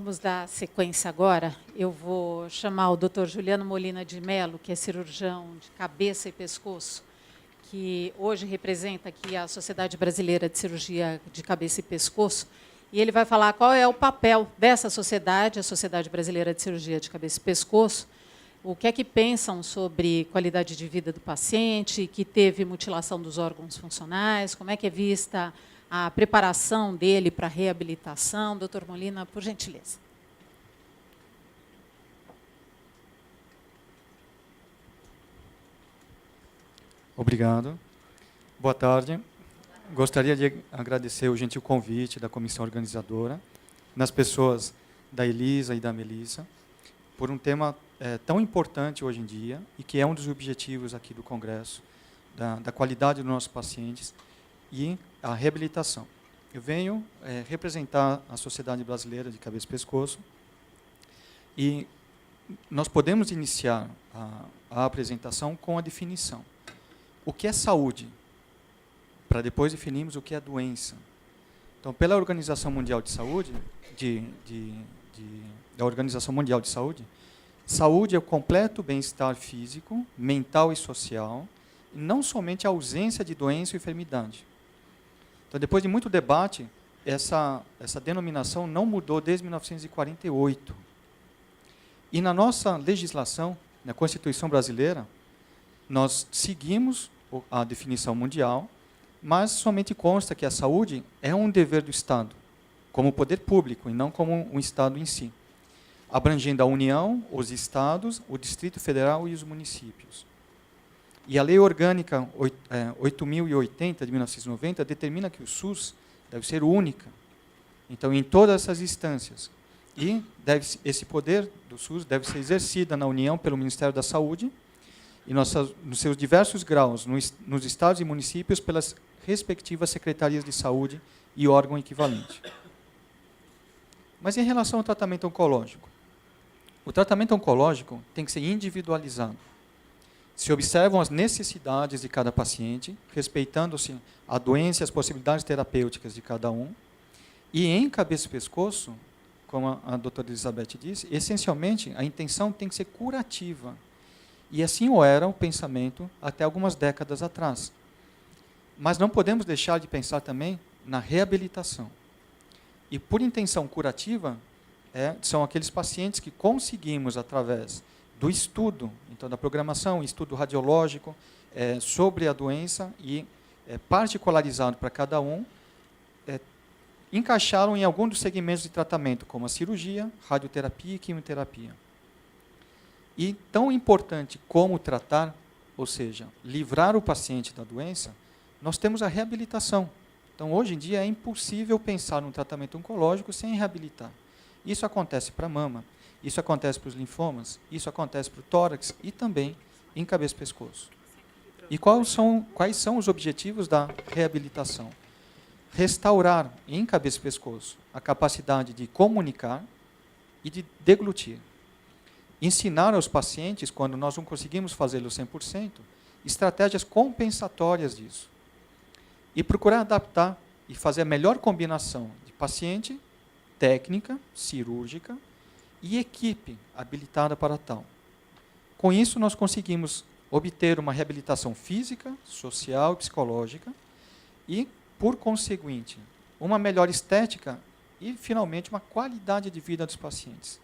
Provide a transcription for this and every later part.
Vamos dar sequência agora. Eu vou chamar o Dr. Juliano Molina de Mello, que é cirurgião de cabeça e pescoço, que hoje representa aqui a Sociedade Brasileira de Cirurgia de Cabeça e Pescoço, e ele vai falar qual é o papel dessa sociedade, a Sociedade Brasileira de Cirurgia de Cabeça e Pescoço, o que é que pensam sobre qualidade de vida do paciente, que teve mutilação dos órgãos funcionais, como é que é vista a preparação dele para a reabilitação. Doutor Molina, por gentileza. Obrigado. Boa tarde. Gostaria de agradecer o gentil convite da comissão organizadora, nas pessoas da Elisa e da Melissa, por um tema tão importante hoje em dia e que é um dos objetivos aqui do Congresso, da qualidade dos nossos pacientes e a reabilitação. Eu venho representar a Sociedade Brasileira de Cabeça e Pescoço e nós podemos iniciar a apresentação com a definição. O que é saúde? Para depois definirmos o que é doença. Então, pela Organização Mundial de Saúde, da Organização Mundial de Saúde, saúde é o completo bem-estar físico, mental e social, e não somente a ausência de doença ou enfermidade. Então, depois de muito debate, essa denominação não mudou desde 1948. E na nossa legislação, na Constituição brasileira, nós seguimos a definição mundial, mas somente consta que a saúde é um dever do Estado, como poder público, e não como um Estado em si, abrangendo a União, os Estados, o Distrito Federal e os municípios. E a Lei Orgânica 8.080, de 1990, determina que o SUS deve ser única. Então, em todas essas instâncias. E esse poder do SUS deve ser exercido na União pelo Ministério da Saúde e nos seus diversos graus, nos estados e municípios, pelas respectivas secretarias de saúde e órgão equivalente. Mas em relação ao tratamento oncológico, o tratamento oncológico tem que ser individualizado. Se observam as necessidades de cada paciente, respeitando-se a doença e as possibilidades terapêuticas de cada um. E em cabeça e pescoço, como a doutora Elizabeth disse, essencialmente a intenção tem que ser curativa. E assim o era o pensamento até algumas décadas atrás. Mas não podemos deixar de pensar também na reabilitação. E por intenção curativa, são aqueles pacientes que conseguimos, através do estudo, então da programação, estudo radiológico sobre a doença e particularizado para cada um, encaixaram em algum dos segmentos de tratamento, como a cirurgia, radioterapia e quimioterapia. E tão importante como tratar, ou seja, livrar o paciente da doença, nós temos a reabilitação. Então, hoje em dia, é impossível pensar num tratamento oncológico sem reabilitar. Isso acontece para a mama, isso acontece para os linfomas, isso acontece para o tórax e também em cabeça e pescoço. E quais são os objetivos da reabilitação? Restaurar em cabeça e pescoço a capacidade de comunicar e de deglutir. Ensinar aos pacientes, quando nós não conseguimos fazê-lo 100%, estratégias compensatórias disso. E procurar adaptar e fazer a melhor combinação de paciente, técnica, cirúrgica, e equipe habilitada para tal. Com isso, nós conseguimos obter uma reabilitação física, social e psicológica e, por conseguinte, uma melhor estética e, finalmente, uma qualidade de vida dos pacientes.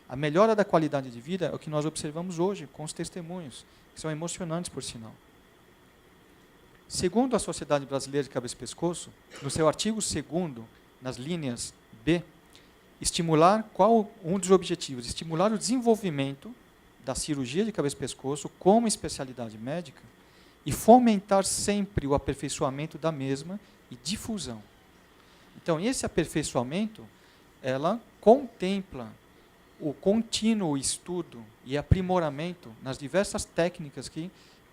A melhora da qualidade de vida é o que nós observamos hoje com os testemunhos, que são emocionantes, por sinal. Segundo a Sociedade Brasileira de Cabeça e Pescoço, no seu artigo 2º, nas linhas B, um dos objetivos, estimular o desenvolvimento da cirurgia de cabeça e pescoço como especialidade médica e fomentar sempre o aperfeiçoamento da mesma e difusão. Então, esse aperfeiçoamento, ela contempla o contínuo estudo e aprimoramento nas diversas técnicas que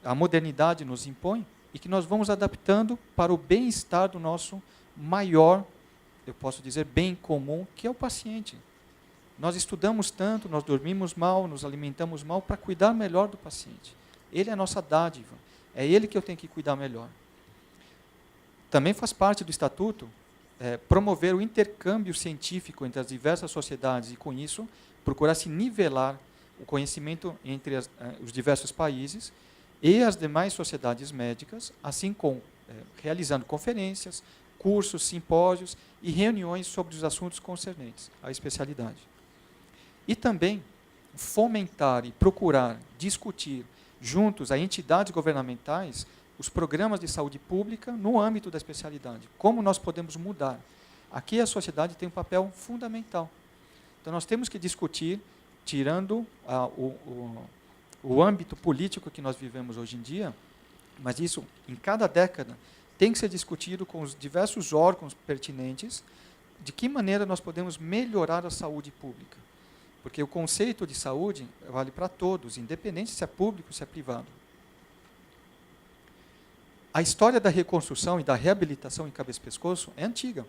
a modernidade nos impõe e que nós vamos adaptando para o bem-estar do nosso maior, eu posso dizer, bem comum, que é o paciente. Nós estudamos tanto, nós dormimos mal, nos alimentamos mal para cuidar melhor do paciente. Ele é a nossa dádiva, é ele que eu tenho que cuidar melhor. Também faz parte do Estatuto promover o intercâmbio científico entre as diversas sociedades e, com isso, procurar se nivelar o conhecimento entre os diversos países e as demais sociedades médicas, assim como realizando conferências, cursos, simpósios e reuniões sobre os assuntos concernentes à especialidade. E também fomentar e procurar discutir juntos a entidades governamentais os programas de saúde pública no âmbito da especialidade. Como nós podemos mudar? Aqui a sociedade tem um papel fundamental. Então nós temos que discutir, tirando o âmbito político que nós vivemos hoje em dia, mas isso, em cada década, tem que ser discutido com os diversos órgãos pertinentes, de que maneira nós podemos melhorar a saúde pública. Porque o conceito de saúde vale para todos, independente se é público ou se é privado. A história da reconstrução e da reabilitação em cabeça e pescoço é antiga.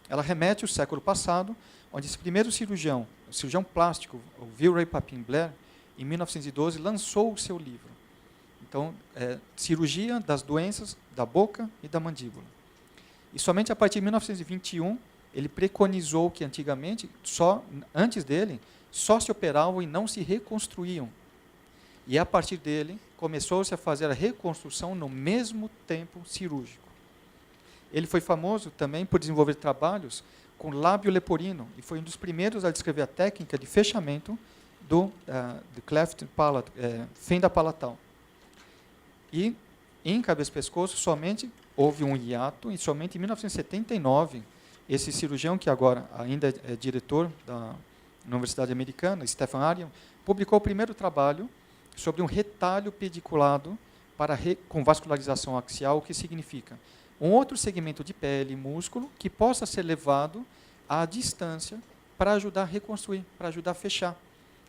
Ela remete ao século passado, onde esse primeiro cirurgião, o cirurgião plástico, o Virey Papin Blair, em 1912, lançou o seu livro. Então, cirurgia das doenças da boca e da mandíbula. E somente a partir de 1921, ele preconizou que antigamente, antes dele, só se operavam e não se reconstruíam. E a partir dele, começou-se a fazer a reconstrução no mesmo tempo cirúrgico. Ele foi famoso também por desenvolver trabalhos com lábio leporino, e foi um dos primeiros a descrever a técnica de fechamento do cleft palate, fenda palatal. E, em cabeça e pescoço, somente houve um hiato, e somente em 1979, esse cirurgião, que agora ainda é diretor da Universidade Americana, Stephen Arion, publicou o primeiro trabalho sobre um retalho pediculado com vascularização axial, o que significa um outro segmento de pele e músculo que possa ser levado à distância para ajudar a reconstruir, para ajudar a fechar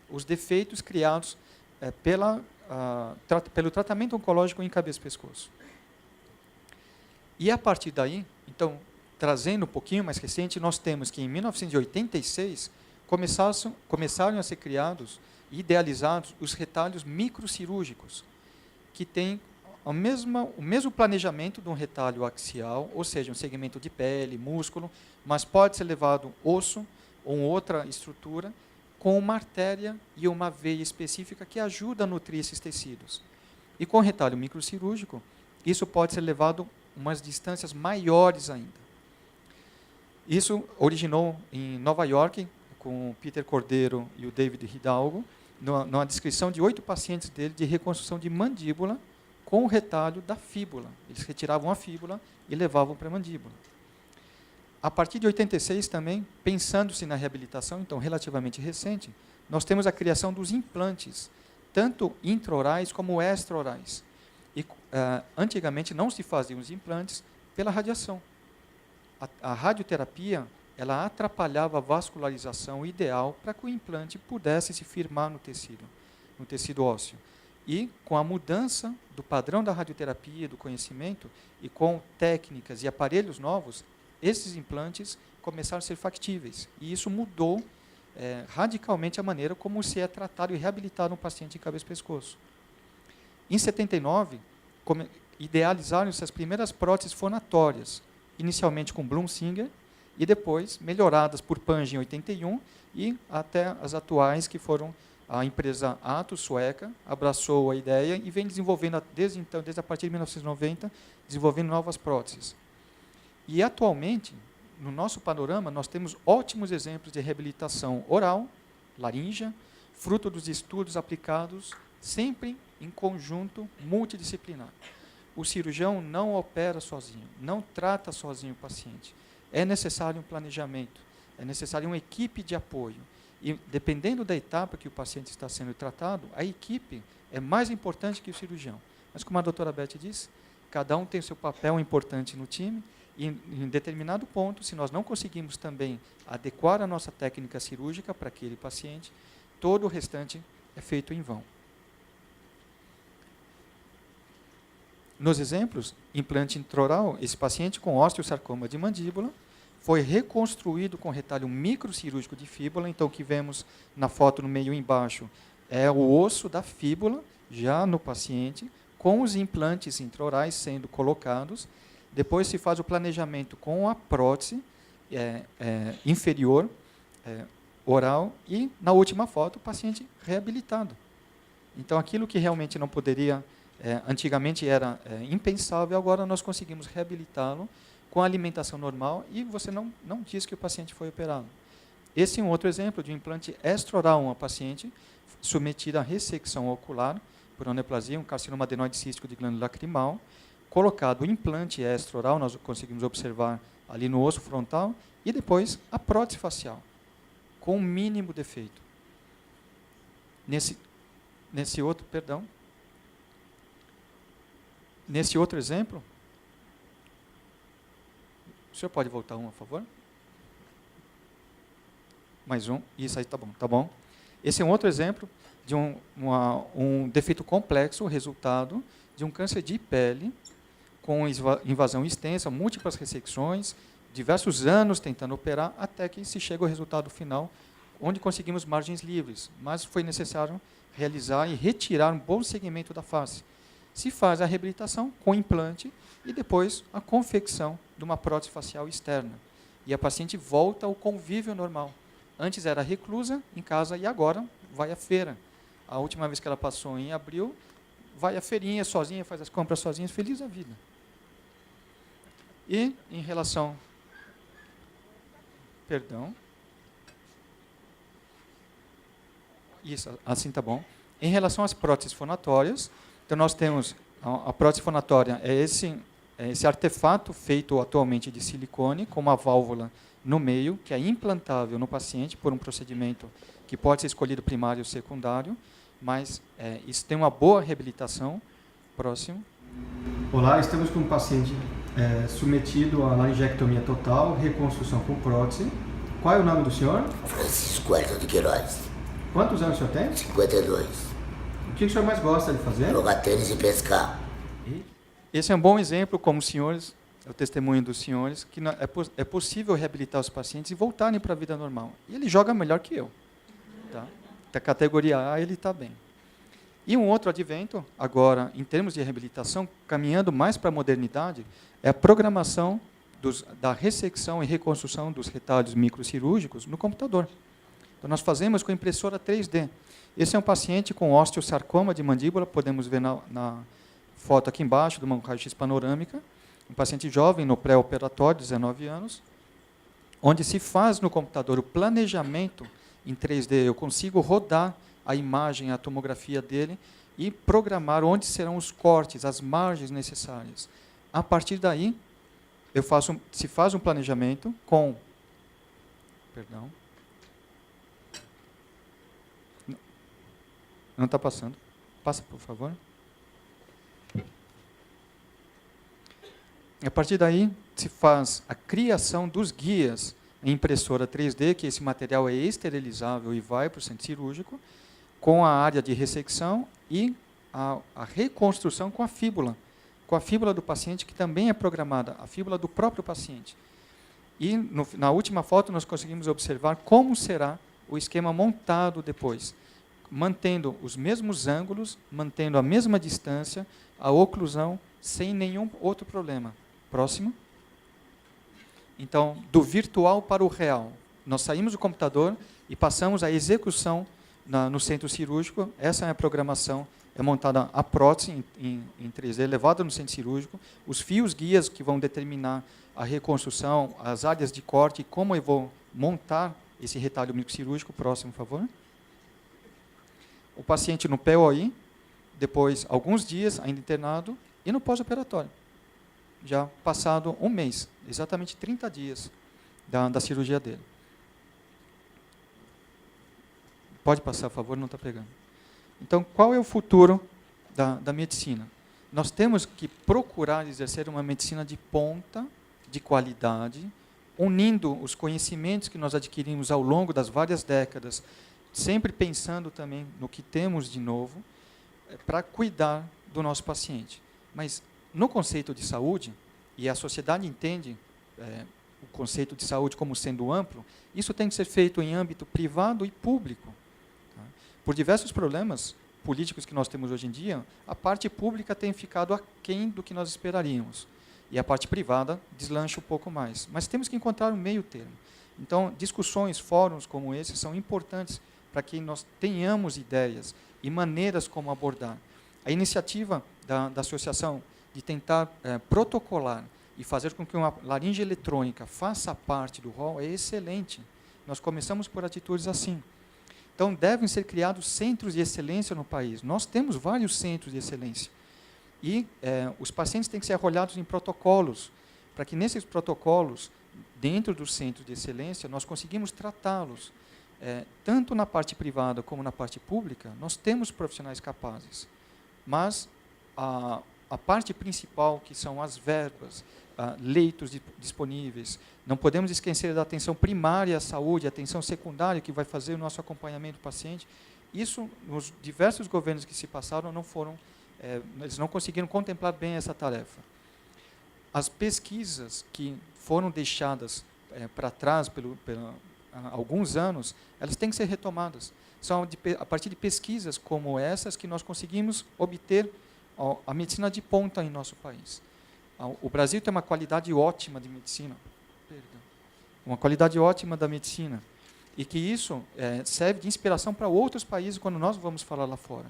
os defeitos criados pelo tratamento oncológico em cabeça e pescoço. E a partir daí, então, trazendo um pouquinho mais recente, nós temos que em 1986 começaram a ser criados e idealizados os retalhos microcirúrgicos, que têm o mesmo planejamento de um retalho axial, ou seja, um segmento de pele, músculo, mas pode ser levado osso ou outra estrutura, com uma artéria e uma veia específica que ajuda a nutrir esses tecidos. E com o retalho microcirúrgico, isso pode ser levado umas distâncias maiores ainda. Isso originou em Nova York, com o Peter Cordeiro e o David Hidalgo, numa descrição de 8 pacientes dele de reconstrução de mandíbula com o retalho da fíbula. Eles retiravam a fíbula e levavam para a mandíbula. A partir de 86 também, pensando-se na reabilitação, então relativamente recente, nós temos a criação dos implantes, tanto intraorais como extraorais. E antigamente não se faziam os implantes pela radiação. A radioterapia, ela atrapalhava a vascularização ideal para que o implante pudesse se firmar no tecido ósseo. E com a mudança do padrão da radioterapia, do conhecimento, e com técnicas e aparelhos novos, esses implantes começaram a ser factíveis. E isso mudou radicalmente a maneira como se é tratado e reabilitado um paciente em cabeça e pescoço. Em 79, idealizaram-se as primeiras próteses fonatórias, inicialmente com Blum-Singer, e depois melhoradas por Pange em 81, e até as atuais, que foram a empresa Atos, sueca, abraçou a ideia e vem desenvolvendo, desde a partir de 1990, desenvolvendo novas próteses. E, atualmente, no nosso panorama, nós temos ótimos exemplos de reabilitação oral, laríngea, fruto dos estudos aplicados, sempre em conjunto multidisciplinar. O cirurgião não opera sozinho, não trata sozinho o paciente. É necessário um planejamento, é necessário uma equipe de apoio. E, dependendo da etapa que o paciente está sendo tratado, a equipe é mais importante que o cirurgião. Mas, como a doutora Beth disse, cada um tem o seu papel importante no time, e em determinado ponto, se nós não conseguimos também adequar a nossa técnica cirúrgica para aquele paciente, todo o restante é feito em vão. Nos exemplos, implante intraoral, esse paciente com osteosarcoma de mandíbula foi reconstruído com retalho microcirúrgico de fíbula. Então, o que vemos na foto no meio embaixo é o osso da fíbula, já no paciente, com os implantes intraorais sendo colocados. Depois se faz o planejamento com a prótese, inferior, oral, e, na última foto, o paciente reabilitado. Então, aquilo que realmente não poderia, antigamente era impensável, agora nós conseguimos reabilitá-lo com a alimentação normal e você não diz que o paciente foi operado. Esse é um outro exemplo de um implante extraoral, uma paciente submetida à ressecção ocular por aneplasia, um carcinoma adenoide cístico de glândula lacrimal, colocado o implante extraoral, nós conseguimos observar ali no osso frontal, e depois a prótese facial, com o mínimo defeito. Nesse outro exemplo, o senhor pode voltar um, por favor? Mais um. Isso aí, tá bom. Esse é um outro exemplo de um defeito complexo, resultado de um câncer de pele, com invasão extensa, múltiplas ressecções, diversos anos tentando operar, até que se chega ao resultado final, onde conseguimos margens livres, mas foi necessário realizar e retirar um bom segmento da face. Se faz a reabilitação com implante e depois a confecção de uma prótese facial externa. E a paciente volta ao convívio normal. Antes era reclusa em casa e agora vai à feira. A última vez que ela passou em abril, vai à feirinha sozinha, faz as compras sozinha, feliz da vida. E em relação... Perdão. Isso, assim tá bom. Em relação às próteses fonatórias, então nós temos a prótese fonatória, é esse artefato feito atualmente de silicone, com uma válvula no meio, que é implantável no paciente por um procedimento que pode ser escolhido primário ou secundário, mas isso tem uma boa reabilitação. Próximo. Olá, estamos com um paciente submetido a laringectomia total, reconstrução com prótese. Qual é o nome do senhor? Francisco Elton de Queiroz. Quantos anos o senhor tem? 52. O que o senhor mais gosta de fazer? Jogar tênis e pescar. Esse é um bom exemplo, como os senhores, é o testemunho dos senhores, que é possível reabilitar os pacientes e voltarem para a vida normal. E ele joga melhor que eu. Tá? Da categoria A, ele está bem. E um outro advento, agora, em termos de reabilitação, caminhando mais para a modernidade, é a programação da ressecção e reconstrução dos retalhos microcirúrgicos no computador. Então, nós fazemos com impressora 3D. Esse é um paciente com osteosarcoma de mandíbula, podemos ver na foto aqui embaixo, de uma raio-x panorâmica, um paciente jovem no pré-operatório, 19 anos, onde se faz no computador o planejamento em 3D. Eu consigo rodar a imagem, a tomografia dele e programar onde serão os cortes, as margens necessárias. A partir daí, se faz um planejamento com... Perdão. Não está passando. Passa, por favor. A partir daí, se faz a criação dos guias em impressora 3D, que esse material é esterilizável e vai para o centro cirúrgico, com a área de ressecção e a reconstrução com a fíbula do paciente, que também é programada, a fíbula do próprio paciente. E na última foto nós conseguimos observar como será o esquema montado depois, mantendo os mesmos ângulos, mantendo a mesma distância, a oclusão, sem nenhum outro problema. Próximo. Então, do virtual para o real. Nós saímos do computador e passamos à execução no centro cirúrgico. Essa é a programação, é montada a prótese em 3D, levada no centro cirúrgico, os fios guias que vão determinar a reconstrução, as áreas de corte, e como eu vou montar esse retalho microcirúrgico. Próximo, por favor. O paciente no POI, depois alguns dias ainda internado, e no pós-operatório, já passado um mês, exatamente 30 dias da cirurgia dele. Pode passar, por favor, não está pegando. Então, qual é o futuro da medicina? Nós temos que procurar exercer uma medicina de ponta, de qualidade, unindo os conhecimentos que nós adquirimos ao longo das várias décadas, sempre pensando também no que temos de novo, para cuidar do nosso paciente. Mas, no conceito de saúde, e a sociedade entende o conceito de saúde como sendo amplo, isso tem que ser feito em âmbito privado e público. Por diversos problemas políticos que nós temos hoje em dia, a parte pública tem ficado aquém do que nós esperaríamos. e a parte privada deslancha um pouco mais. Mas temos que encontrar um meio termo. Então, discussões, fóruns como esse são importantes para que nós tenhamos ideias e maneiras como abordar. A iniciativa da associação de tentar protocolar e fazer com que uma laringe eletrônica faça parte do rol é excelente. Nós começamos por atitudes assim. Então, devem ser criados centros de excelência no país. Nós temos vários centros de excelência. E os pacientes têm que ser arrolhados em protocolos, para que nesses protocolos, dentro dos centros de excelência, nós conseguimos tratá-los. Tanto na parte privada como na parte pública, nós temos profissionais capazes. Mas a parte principal, que são as verbas, leitos disponíveis, não podemos esquecer da atenção primária à saúde, a atenção secundária, que vai fazer o nosso acompanhamento do paciente. Isso, nos diversos governos que se passaram, não foram, eles não conseguiram contemplar bem essa tarefa. As pesquisas que foram deixadas para trás há alguns anos, elas têm que ser retomadas. São a partir de pesquisas como essas que nós conseguimos obter a medicina de ponta em nosso país. O Brasil tem uma qualidade ótima de medicina, uma qualidade ótima da medicina, e que isso serve de inspiração para outros países quando nós vamos falar lá fora.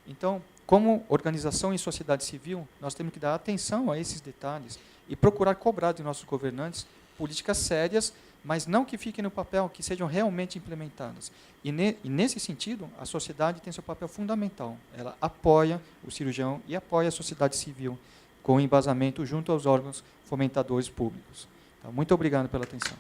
Então, como organização e sociedade civil, nós temos que dar atenção a esses detalhes e procurar cobrar de nossos governantes políticas sérias, mas não que fiquem no papel, que sejam realmente implementadas. E nesse sentido, a sociedade tem seu papel fundamental. Ela apoia o cirurgião e apoia a sociedade civil, com embasamento junto aos órgãos fomentadores públicos. Então, muito obrigado pela atenção.